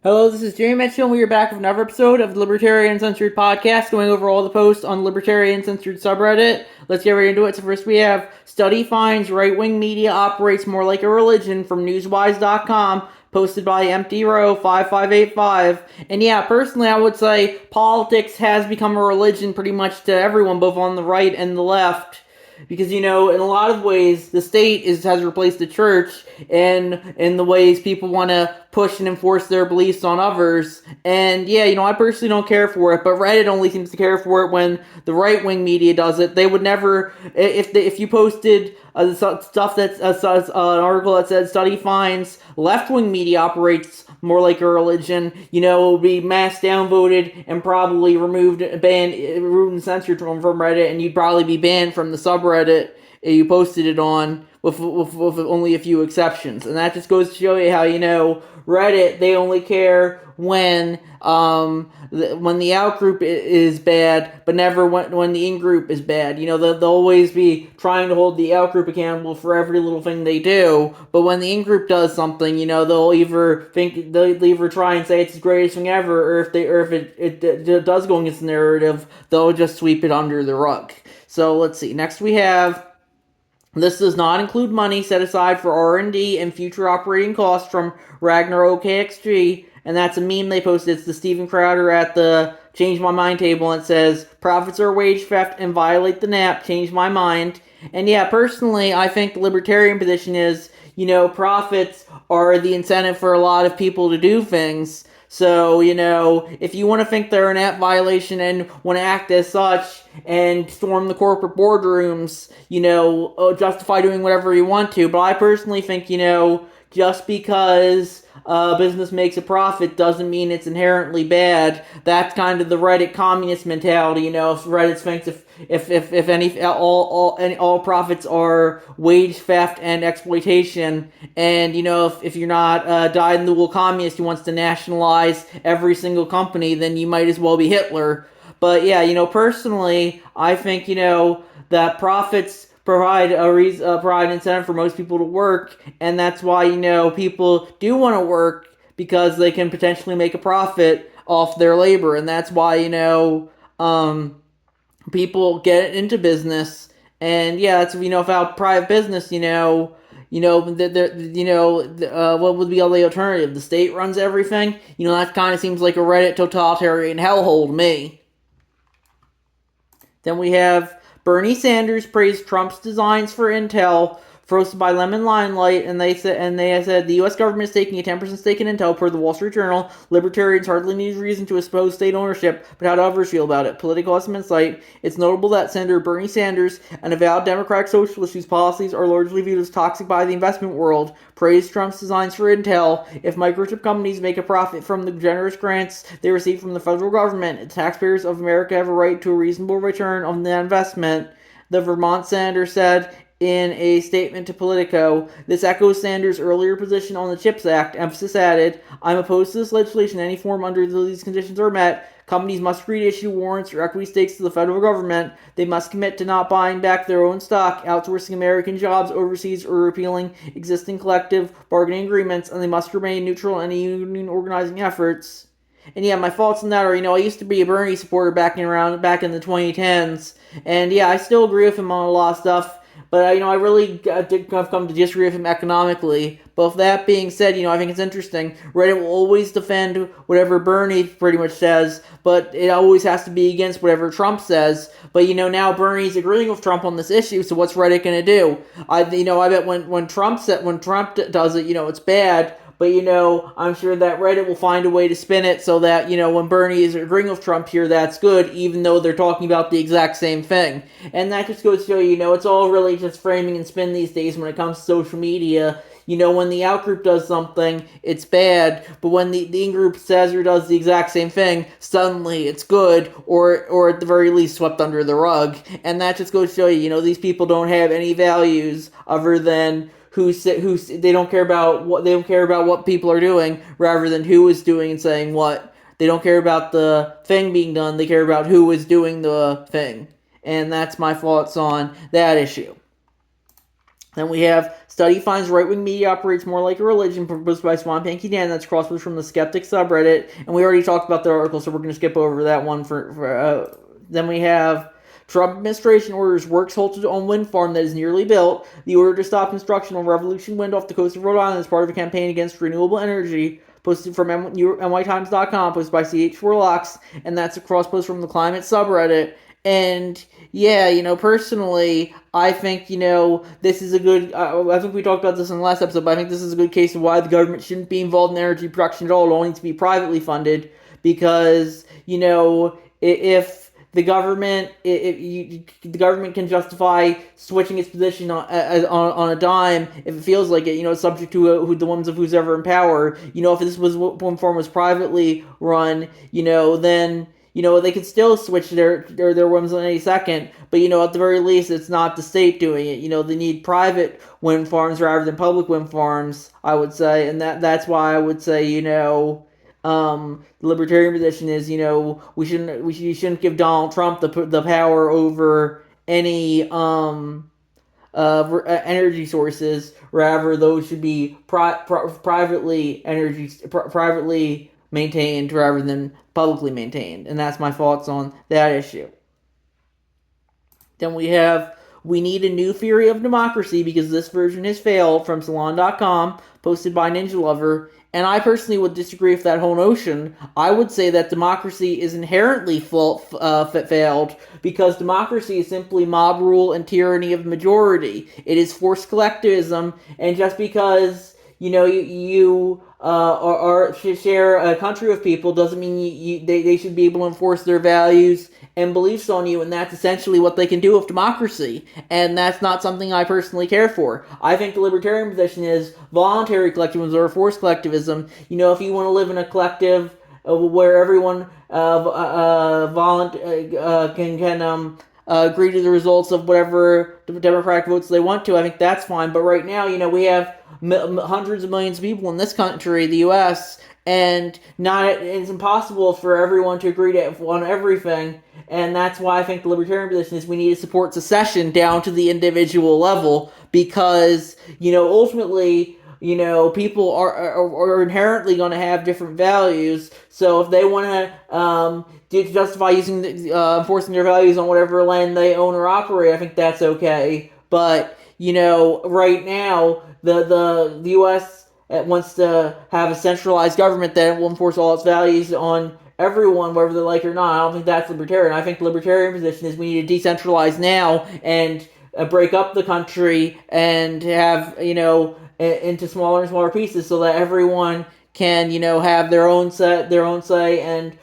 Hello, this is Jamie Mitchell, and we are back with another episode of the Libertarian Uncensored podcast, going over all the posts on the Libertarian Censored subreddit. Let's get right into it. So first we have, study finds right-wing media operates more like a religion from newswise.com, posted by Empty Row 5585. And yeah, personally I would say politics has become a religion pretty much to everyone, both on the right and the left. Because in a lot of ways the state has replaced the church in the ways people want to push and enforce their beliefs on others. And yeah, I personally don't care for it, but Reddit only seems to care for it when the right wing media does it. They would never, if you posted stuff that's an article that said study finds left wing media operates more like a religion, it would be mass downvoted and probably removed, banned, removed and censored from Reddit, and you'd probably be banned from the subreddit you posted it on, with only a few exceptions. And that just goes to show you how, Reddit, they only care when the out group is bad, but never when the in group is bad. They'll always be trying to hold the out group accountable for every little thing they do, but when the in group does something, they'll either try and say it's the greatest thing ever, or if it does go against the narrative, they'll just sweep it under the rug. So let's see. Next we have, this does not include money set aside for R&D and future operating costs from Ragnar OKXG, and that's a meme they posted. It's the Steven Crowder at the Change My Mind table, and it says, profits are wage theft and violate the NAP, change my mind. And yeah, personally, I think the libertarian position is, profits are the incentive for a lot of people to do things. So, if you want to think they're an app violation and want to act as such and storm the corporate boardrooms, justify doing whatever you want to. But I personally think, just because business makes a profit doesn't mean it's inherently bad. That's kind of the Reddit communist mentality. If Reddit thinks if any all profits are wage theft and exploitation, and if you're not dyed in the wool communist who wants to nationalize every single company, then you might as well be Hitler. But yeah, personally, I think that profits provide provide incentive for most people to work, and that's why people do want to work, because they can potentially make a profit off their labor, and that's why people get into business. And yeah, that's without private business, what would be all the alternative? The state runs everything. That kind of seems like a Reddit totalitarian hellhole to me. Then we have, Bernie Sanders praised Trump's designs for Intel, posted by Lemon Limelight, and they said the U.S. government is taking a 10% stake in Intel per the Wall Street Journal. Libertarians hardly need reason to oppose state ownership, but how do others feel about it? Political has some insight. It's notable that Senator Bernie Sanders, an avowed Democratic socialist whose policies are largely viewed as toxic by the investment world, praised Trump's designs for Intel. If microchip companies make a profit from the generous grants they receive from the federal government, the taxpayers of America have a right to a reasonable return on that investment, the Vermont senator said in a statement to Politico. This echoes Sanders' earlier position on the CHIPS Act. Emphasis added, I'm opposed to this legislation in any form under these conditions are met. Companies must agree to issue warrants or equity stakes to the federal government. They must commit to not buying back their own stock, outsourcing American jobs overseas, or repealing existing collective bargaining agreements, and they must remain neutral in any union organizing efforts. And yeah, my thoughts on that are, I used to be a Bernie supporter back in the 2010s, and yeah, I still agree with him on a lot of stuff. But I really did come to disagree with him economically. But with that being said, I think it's interesting. Reddit will always defend whatever Bernie pretty much says, but it always has to be against whatever Trump says. But now Bernie's agreeing with Trump on this issue, so what's Reddit gonna do? I bet when Trump does it, it's bad. But, I'm sure that Reddit will find a way to spin it so that, when Bernie is agreeing with Trump here, that's good, even though they're talking about the exact same thing. And that just goes to show you, it's all really just framing and spin these days when it comes to social media. When the out-group does something, it's bad, but when the in-group says or does the exact same thing, suddenly it's good, or at the very least swept under the rug. And that just goes to show you, these people don't have any values other than they don't care about what people are doing, rather than who is doing and saying what. They don't care about the thing being done, they care about who is doing the thing. And that's my thoughts on that issue. Then we have study finds right-wing media operates more like a religion, proposed by Swamp Yankee Dan. That's crosspost from the Skeptic subreddit, and we already talked about the article, so we're going to skip over that one. Then we have Trump administration orders works halted on wind farm that is nearly built. The order to stop construction on Revolution Wind off the coast of Rhode Island is part of a campaign against renewable energy. Posted from nytimes.com, posted by CH4Locks, and that's a crosspost from the Climate subreddit. And yeah, personally, I think, this is a good, I think we talked about this in the last episode, but I think this is a good case of why the government shouldn't be involved in energy production at all. It all needs to be privately funded because, if the government, the government can justify switching its position on a dime if it feels like it. It's subject to the whims of who's ever in power. If this one form was privately run, then they could still switch their whims on any second, but at the very least, it's not the state doing it. They need private wind farms rather than public wind farms, I would say, and that's why I would say, the libertarian position is, we shouldn't give Donald Trump the power over any energy sources. Rather, those should be privately maintained rather than publicly maintained. And that's my thoughts on that issue. Then we need a new theory of democracy because this version has failed, from Salon.com, posted by Ninja Lover. And I personally would disagree with that whole notion. I would say that democracy is inherently failed because democracy is simply mob rule and tyranny of the majority. It is forced collectivism, and just because you share a country with people doesn't mean they should be able to enforce their values and beliefs on you, and that's essentially what they can do with democracy, and that's not something I personally care for. I think the libertarian position is voluntary collectivism or forced collectivism. If you want to live in a collective where everyone can agree to the results of whatever Democratic votes they want to, I think that's fine. But right now, we have hundreds of millions of people in this country, the U.S., and it's impossible for everyone to agree on everything, and that's why I think the libertarian position is we need to support secession down to the individual level, because, ultimately, people are inherently going to have different values, so if they want to justify enforcing their values on whatever land they own or operate, I think that's okay, but, right now, the U.S. wants to have a centralized government that will enforce all its values on everyone, whether they like it or not. I don't think that's libertarian. I think the libertarian position is we need to decentralize now and break up the country and have, into smaller and smaller pieces so that everyone can, have their own say and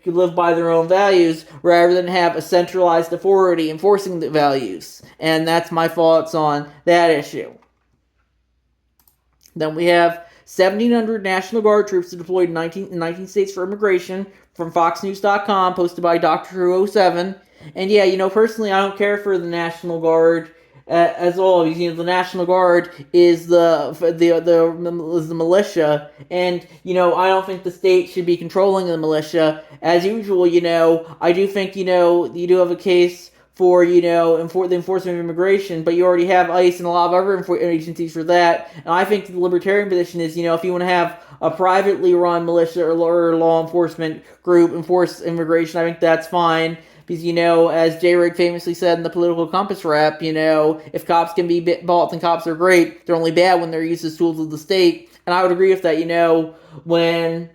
live by their own values rather than have a centralized authority enforcing the values. And that's my thoughts on that issue. Then we have 1,700 National Guard troops deployed in 19 states for immigration, from FoxNews.com, posted by Dr. Who 07. And yeah, personally, I don't care for the National Guard as always. The National Guard is the militia, and I don't think the state should be controlling the militia. As usual, I do think you do have a case for the enforcement of immigration, but you already have ICE and a lot of other agencies for that. And I think the libertarian position is, if you want to have a privately run militia or law enforcement group enforce immigration, I think that's fine. Because, as J. Rig famously said in the Political Compass rap, if cops can be bought, then cops are great. They're only bad when they're used as tools of the state. And I would agree with that, when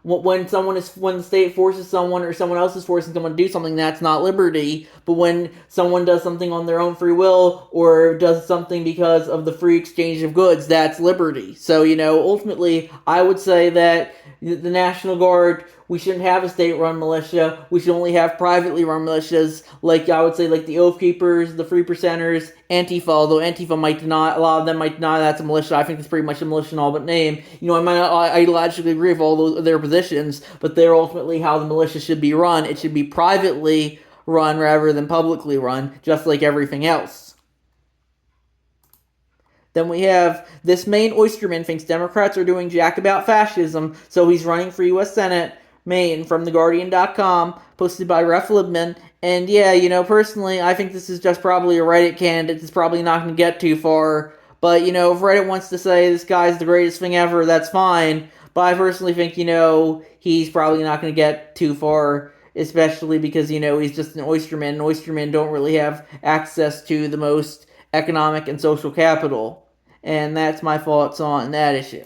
when the state forces someone or someone else is forcing someone to do something, that's not liberty. But when someone does something on their own free will or does something because of the free exchange of goods, that's liberty. So, ultimately, I would say that the National Guard, we shouldn't have a state-run militia. We should only have privately run militias, I would say, like the Oath Keepers, the Free Percenters, Antifa, although Antifa might deny, a lot of them might deny that's a militia. I think it's pretty much a militia in all but name. I might not ideologically agree with all their positions, but they're ultimately how the militia should be run. It should be privately run rather than publicly run, just like everything else. Then we have this Maine oysterman thinks Democrats are doing jack about fascism, so he's running for U.S. Senate. Maine from TheGuardian.com, posted by Ref Libman. And yeah, personally, I think this is just probably a Reddit candidate that's probably not going to get too far. But, if Reddit wants to say this guy's the greatest thing ever, that's fine. But I personally think, he's probably not going to get too far, especially because, he's just an oysterman, and oystermen don't really have access to the most economic and social capital. And that's my thoughts on that issue.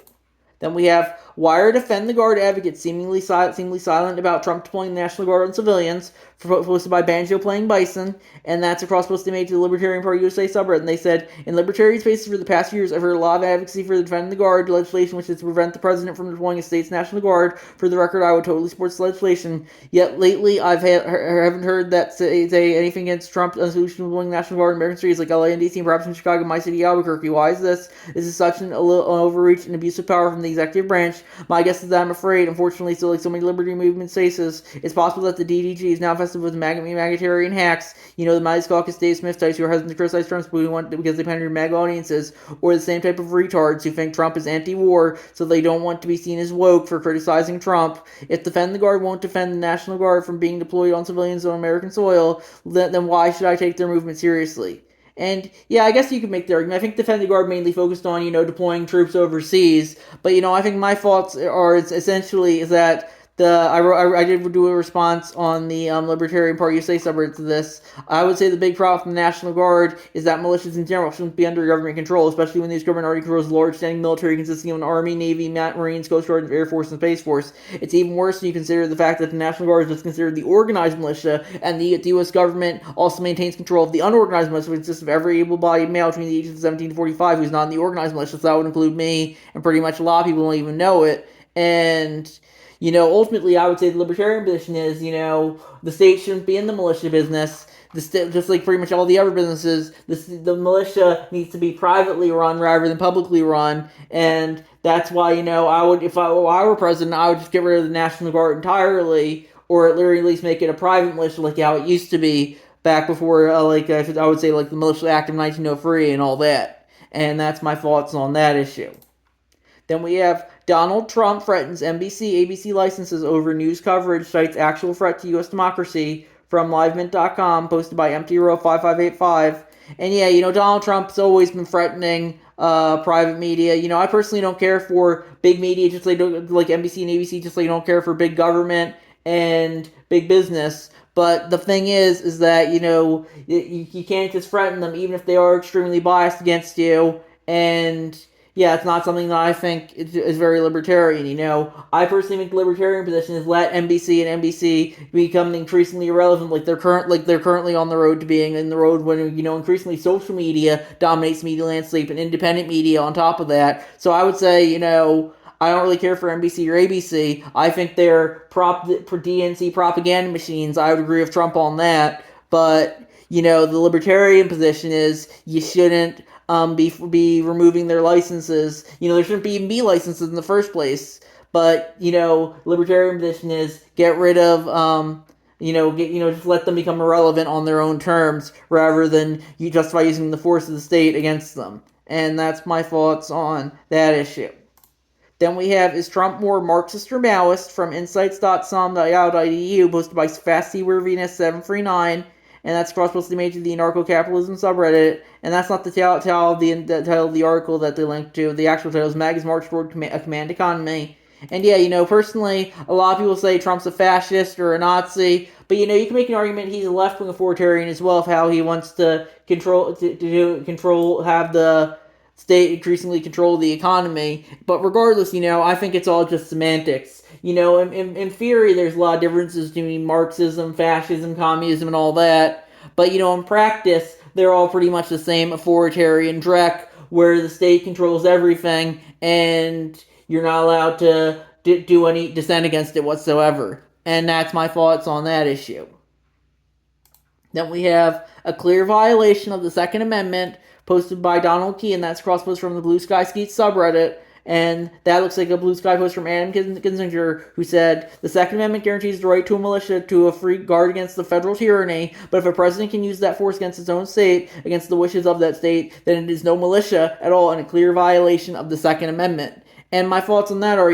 Then we have why are Defend the Guard advocates seemingly silent about Trump deploying the National Guard on civilians, posted by Banjo Playing Bison, and that's a cross post they made to the Libertarian Party USA subreddit, and they said, in Libertarian spaces for the past few years, I've heard a lot of advocacy for the Defend the Guard legislation, which is to prevent the president from deploying a state's National Guard. For the record, I would totally support this legislation, yet lately I haven't heard that say anything against Trump on solution deploying the National Guard in American cities like LA and DC, and perhaps in Chicago, my city, Albuquerque. Why is this? This is such an overreach and abuse of power from the executive branch. My guess is that I'm afraid, unfortunately, still like so many liberty movement faces, it's possible that the DDG is now infested with magatarian hacks. The Mighty Caucus Dave Smith types who are hesitant to criticize Trump's because they penetrate MAGA audiences, or the same type of retards who think Trump is anti-war, so they don't want to be seen as woke for criticizing Trump. If Defend the Guard won't defend the National Guard from being deployed on civilians on American soil, then why should I take their movement seriously? And yeah, I guess you could make the argument. I think Defend the Guard mainly focused on, deploying troops overseas. But, I think my thoughts are essentially is that I did do a response on the Libertarian Party USA subreddit to this. I would say the big problem from the National Guard is that militias in general shouldn't be under government control, especially when these government already controls large standing military consisting of an Army, Navy, Marines, Coast Guard, Air Force, and Space Force. It's even worse when you consider the fact that the National Guard is just considered the organized militia, and the U.S. government also maintains control of the unorganized militia, which consists of every able-bodied male between the ages of 17 to 45 who's not in the organized militia, so that would include me, and pretty much a lot of people don't even know it. And ultimately, I would say the libertarian position is, the state shouldn't be in the militia business. Just like pretty much all the other businesses, the militia needs to be privately run rather than publicly run, and that's why, if I were president, I would just get rid of the National Guard entirely, or at least make it a private militia like how it used to be back before, I would say, the Militia Act of 1903 and all that. And that's my thoughts on that issue. Then we have Donald Trump threatens NBC, ABC licenses over news coverage, cites actual threat to U.S. democracy, from livemint.com, posted by MTRO5585. And yeah, Donald Trump's always been threatening private media. I personally don't care for big media, just like NBC and ABC, just like you don't care for big government and big business. But the thing is that, you can't just threaten them, even if they are extremely biased against you. And yeah, it's not something that I think is very libertarian, I personally think the libertarian position is let NBC and NBC become increasingly irrelevant, like they're currently on the road to being in the road when, increasingly social media dominates the media landscape and independent media on top of that. So I would say, I don't really care for NBC or ABC. I think they're DNC propaganda machines. I would agree with Trump on that. But, the libertarian position is you shouldn't be removing their licenses. There shouldn't even be licenses in the first place. But, libertarian position is get rid of, just let them become irrelevant on their own terms rather than you justify using the force of the state against them. And that's my thoughts on that issue. Then we have, is Trump more Marxist or Maoist, from insights.som.io.edu, posted by FastSeaworthiness739. And that's cross-posted made to the anarcho-capitalism subreddit, and that's not the title of the article that they linked to. The actual title is MAGA's March Toward a Command Economy. And yeah, personally, a lot of people say Trump's a fascist or a Nazi, but you can make an argument he's a left-wing authoritarian as well, of how he wants to have the state increasingly control the economy. But regardless, I think it's all just semantics. In theory, there's a lot of differences between Marxism, fascism, communism, and all that. But, in practice, they're all pretty much the same authoritarian dreck, where the state controls everything, and you're not allowed to do any dissent against it whatsoever. And that's my thoughts on that issue. Then we have a clear violation of the Second Amendment, posted by Donald Key, and that's cross-post from the Blue Sky Skeets subreddit. And that looks like a Blue Sky post from Adam Kinzinger, who said, the Second Amendment guarantees the right to a militia to a free guard against the federal tyranny, but if a president can use that force against his own state, against the wishes of that state, then it is no militia at all and a clear violation of the Second Amendment. And my thoughts on that are,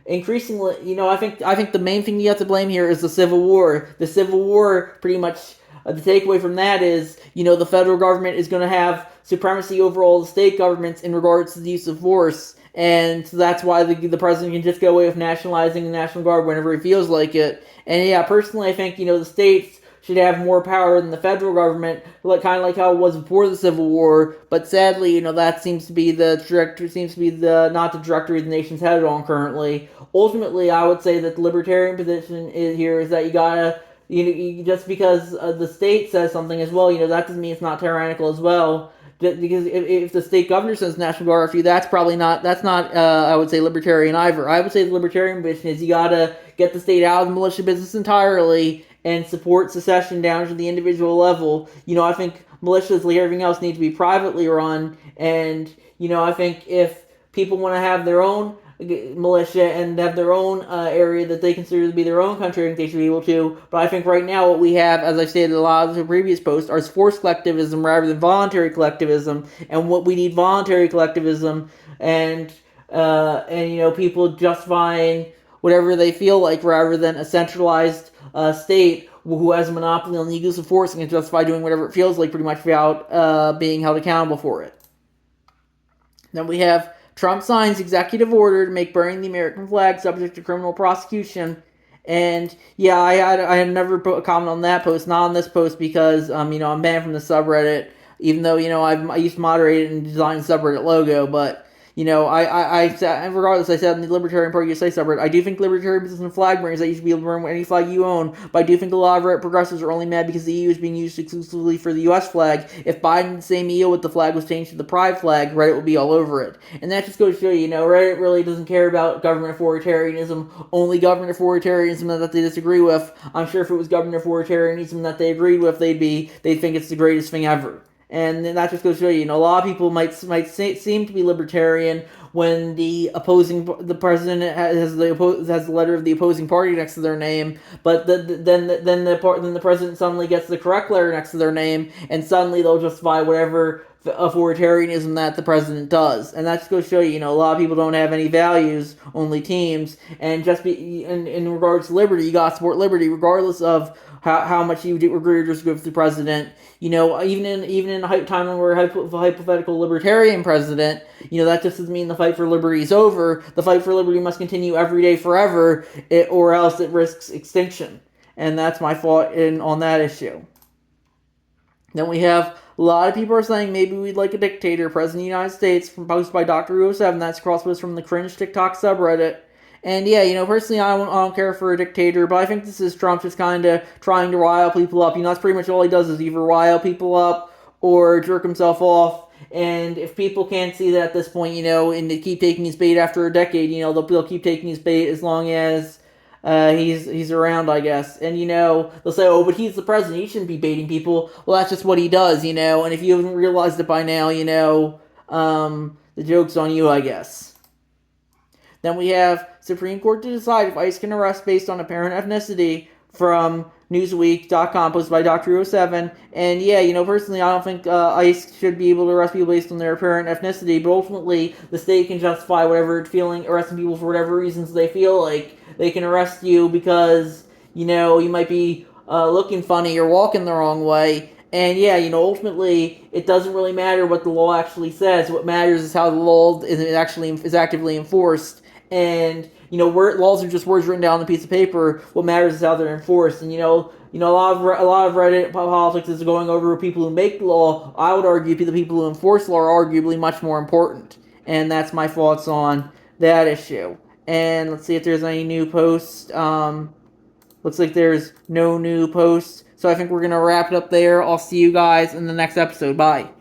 increasingly, I think the main thing you have to blame here is the Civil War. The Civil War, pretty much, the takeaway from that is, the federal government is going to have supremacy over all the state governments in regards to the use of force. And so that's why the president can just get away with nationalizing the National Guard whenever he feels like it. And yeah, personally, I think, the states should have more power than the federal government, kind of like how it was before the Civil War. But sadly, that seems to be not the trajectory the nation's headed on currently. Ultimately, I would say that the libertarian position is that you gotta, just because the state says something as well, that doesn't mean it's not tyrannical as well. Because if the state governor says National Guard for you, that's not I would say libertarian either. I would say the libertarian position is you gotta get the state out of the militia business entirely and support secession down to the individual level. I think militias, like everything else, need to be privately run, and I think if people want to have their own militia and have their own area that they consider to be their own country, I think they should be able to. But I think right now what we have, as I stated in a lot of the previous posts, are forced collectivism rather than voluntary collectivism. And what we need voluntary collectivism and people justifying whatever they feel like rather than a centralized state who has a monopoly on the use of force and can justify doing whatever it feels like pretty much without being held accountable for it. Then we have Trump signs executive order to make burning the American flag subject to criminal prosecution. And yeah, I had never put a comment on that post, not on this post, because I'm banned from the subreddit, even though I used to moderate it and design the subreddit logo. But regardless, I said in the Libertarian Party USA subreddit, I do think libertarianism and flag burners that you should be able to burn any flag you own, but I do think a lot of right progressives are only mad because the EU is being used exclusively for the US flag. If Biden the same EU with the flag was changed to the Pride flag, Reddit would be all over it. And that just goes to show you, Reddit really doesn't care about government authoritarianism, only government authoritarianism that they disagree with. I'm sure if it was government authoritarianism that they agreed with, they'd think it's the greatest thing ever. And that just goes to show you, a lot of people might seem to be libertarian when the president has the letter of the opposing party next to their name, but then the president suddenly gets the correct letter next to their name, and suddenly they'll justify whatever authoritarianism that the president does. And that just goes to show you, a lot of people don't have any values, only teams. And in regards to liberty, you gotta support liberty regardless of how much you agree or disagree with the president. Even in a time when we're a hypothetical libertarian president, that just doesn't mean the fight for liberty is over. The fight for liberty must continue every day forever, or else it risks extinction. And that's my thought on that issue. Then we have a lot of people are saying maybe we'd like a dictator, President of the United States, posted by Dr. 07. That's crosspost from the Cringe TikTok subreddit. And yeah, personally, I don't care for a dictator, but I think this is Trump just kind of trying to rile people up. That's pretty much all he does is either rile people up or jerk himself off. And if people can't see that at this point, and they keep taking his bait after a decade, they'll keep taking his bait as long as he's around, I guess. And they'll say, oh, but he's the president, he shouldn't be baiting people. Well, that's just what he does, and if you haven't realized it by now, the joke's on you, I guess. Then we have Supreme Court to decide if ICE can arrest based on apparent ethnicity from Newsweek.com, posted by Dr. 07. And yeah, personally, I don't think ICE should be able to arrest people based on their apparent ethnicity, but ultimately, the state can justify whatever arresting people for whatever reasons they feel like. They can arrest you because, you might be looking funny or walking the wrong way. And yeah, ultimately, it doesn't really matter what the law actually says. What matters is how the law is actively enforced. And laws are just words written down on a piece of paper. What matters is how they're enforced. And a lot of Reddit politics is going over people who make the law. I would argue the people who enforce law are arguably much more important. And that's my thoughts on that issue. And let's see if there's any new posts. Looks like there's no new posts. So I think we're going to wrap it up there. I'll see you guys in the next episode. Bye.